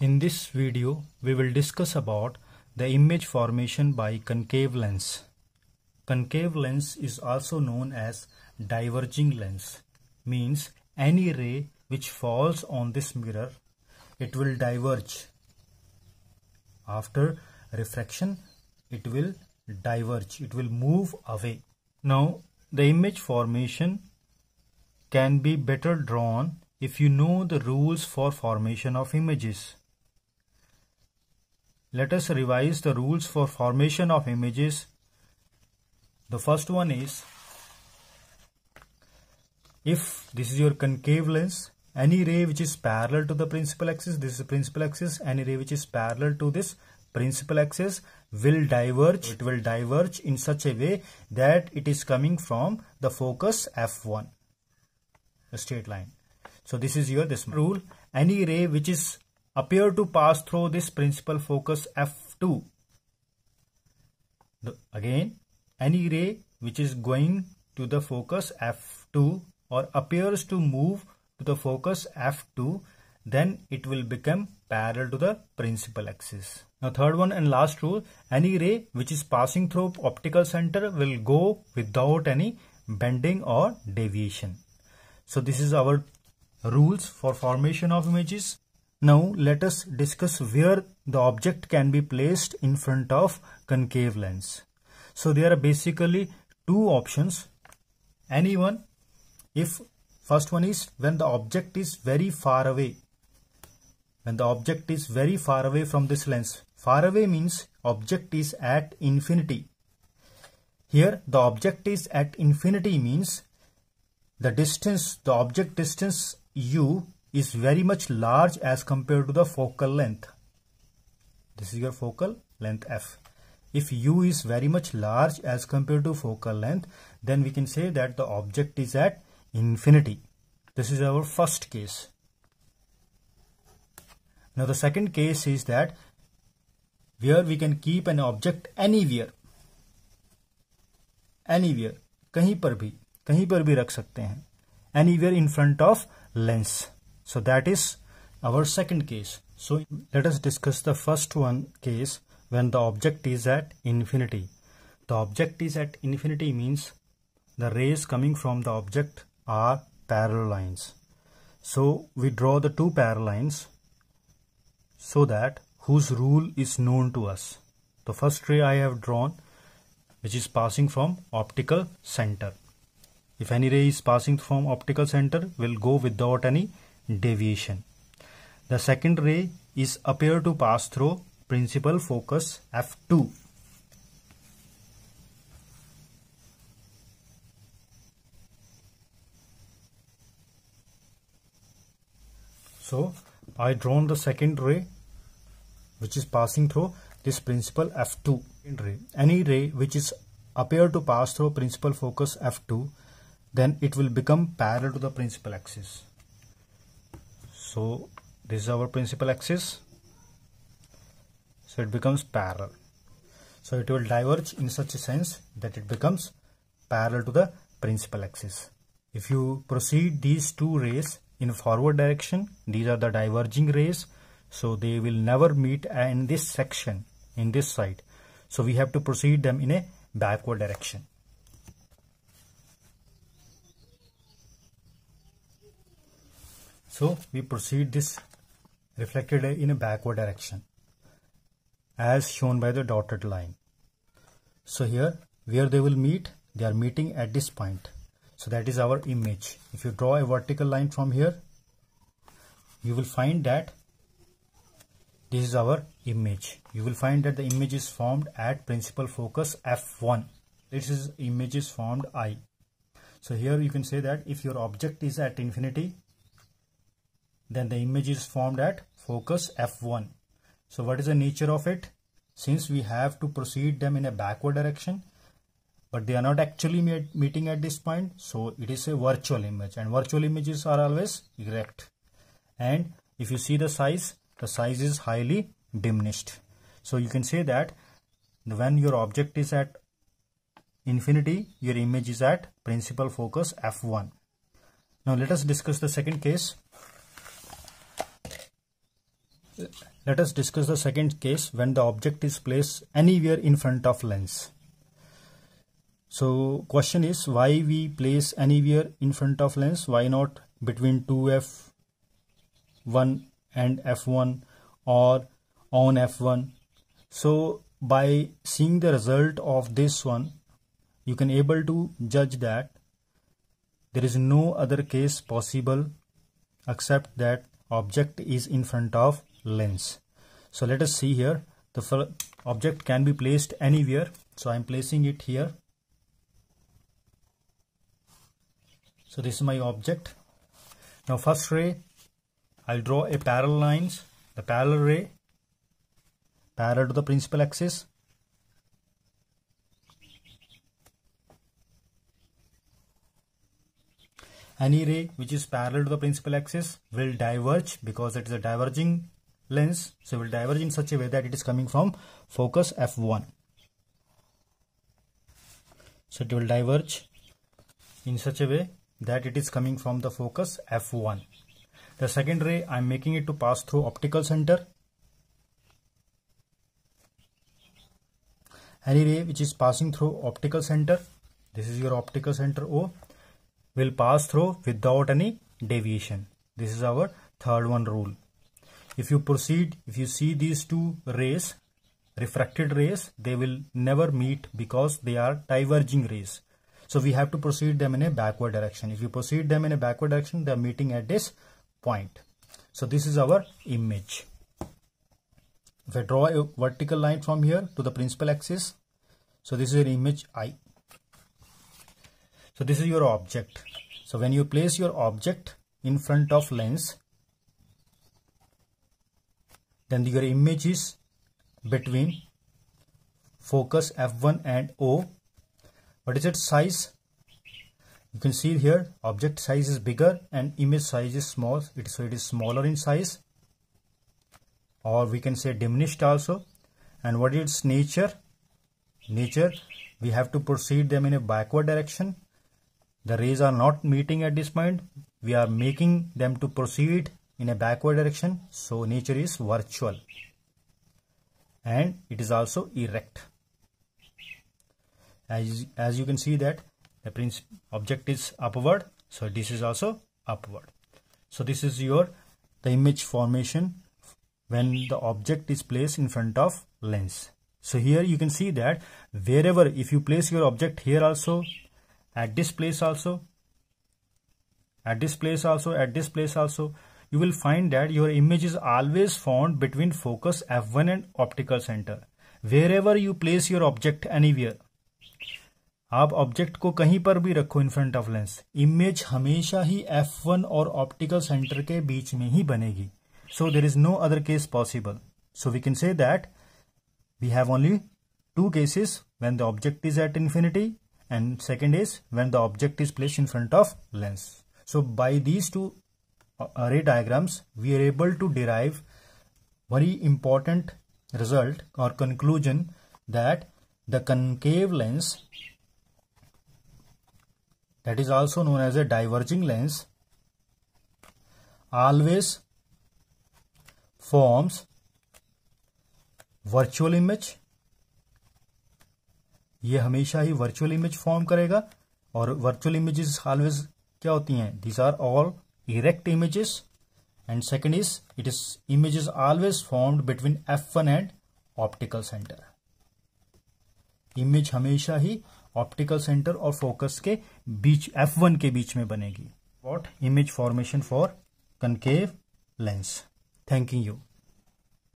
In this video, we will discuss about the image formation by concave lens. Concave lens is also known as diverging lens, means any ray which falls on this mirror, it will diverge. After refraction, it will diverge, it will move away. Now, the image formation can be better drawn if you know the rules for formation of images. Let us revise the rules for formation of images. The first one is, if this is your concave lens, any ray which is parallel to the principal axis, this is the principal axis, any ray which is parallel to this principal axis will diverge. It will diverge in such a way that it is coming from the focus F1, a straight line. So this is your rule. Any ray which is appear to pass through this principal focus F2. Again, any ray which is going to the focus F2 or appears to move to the focus F2, then it will become parallel to the principal axis. Now third one and last rule, any ray which is passing through optical center will go without any bending or deviation. So this is our rules for formation of images. Now let us discuss where the object can be placed in front of concave lens. So there are basically two options. Any one, if first one is when the object is very far away. When the object is very far away from this lens. Far away means object is at infinity. Here the object is at infinity means the distance, the object distance u is very much large as compared to the focal length. This is your focal length f. If u is very much large as compared to focal length, then we can say that the object is at infinity. This is our first case. Now the second case is that where we can keep an object anywhere. Anywhere, कहीं पर भी रख सकते हैं. Anywhere in front of lens. So that is our second case. So let us discuss the first one case when the object is at infinity. The object is at infinity means the rays coming from the object are parallel lines. So we draw the two parallel lines so that whose rule is known to us. The first ray I have drawn which is passing from optical center. If any ray is passing from optical center, will go without any deviation. The second ray is appear to pass through principal focus F2. So I drawn the second ray which is passing through this principal F2 ray. Any ray which is appear to pass through principal focus F2, then it will become parallel to the principal axis. So this is our principal axis. So it becomes parallel. So it will diverge in such a sense that it becomes parallel to the principal axis. If you proceed these two rays in forward direction, these are the diverging rays. So they will never meet in this section, in this side. So we have to proceed them in a backward direction. So we proceed this reflected ray in a backward direction as shown by the dotted line. So here where they will meet, they are meeting at this point. So that is our image. If you draw a vertical line from here, you will find that this is our image. You will find that the image is formed at principal focus F1. This is image is formed I. So here you can say that if your object is at infinity, then the image is formed at focus F1. So what is the nature of it? Since we have to proceed them in a backward direction, but they are not actually meeting at this point, so it is a virtual image, and virtual images are always erect. And if you see the size is highly diminished. So you can say that when your object is at infinity, your image is at principal focus F1. Now let us discuss the second case. let us discuss the second case when the object is placed anywhere in front of lens. So question is, why we place anywhere in front of lens? Why not between 2f1 and f1 or on f1? So by seeing the result of this one, you can able to judge that there is no other case possible except that object is in front of lens. So let us see here. The object can be placed anywhere. So I am placing it here. So this is my object. Now first ray, I'll draw a parallel lines. The parallel ray parallel to the principal axis. Any ray which is parallel to the principal axis will diverge because it is a diverging lens. So it will diverge in such a way that it is coming from focus f1. So it will diverge in such a way that it is coming from the focus f1. The second ray, I am making it to pass through optical center. Any ray which is passing through optical center, this is your optical center O, will pass through without any deviation. This is our third one rule. If you proceed, if you see these two rays, refracted rays, they will never meet because they are diverging rays. So we have to proceed them in a backward direction. If you proceed them in a backward direction, they are meeting at this point. So this is our image. If I draw a vertical line from here to the principal axis, so this is your image I. So this is your object. So when you place your object in front of lens, then your image is between focus f1 and O. What is its size? You can see here object size is bigger and image size is small. So it is smaller in size, or we can say diminished also. And what is its nature? Nature, we have to proceed them in a backward direction. The rays are not meeting at this point. We are making them to proceed in a backward direction. So nature is virtual. And it is also erect. As you can see that the object is upward. So this is also upward. So this is the image formation when the object is placed in front of lens. So here you can see that wherever, if you place your object here also, at this place also, at this place also, at this place also, you will find that your image is always found between focus f1 and optical center. Wherever you place your object anywhere, आप object को कहीं पर भी रखो in front of lens, image हमेशा ही f1 और optical centre के बीच में ही बनेगी. So there is no other case possible. So we can say that we have only two cases when the object is at infinity, and second is when the object is placed in front of lens. So by these two array diagrams, we are able to derive very important result or conclusion that the concave lens, that is also known as a diverging lens, always forms virtual image. ये हमेशा ही virtual image form करेगा. और virtual images always क्या होती हैं? These are all erect images. And second is it is images always formed between f1 and optical centre. Image हमेशा ही optical centre और फोकस के बीच f1 के बीच में बनेगी. What? Image formation for concave lens. Thank you.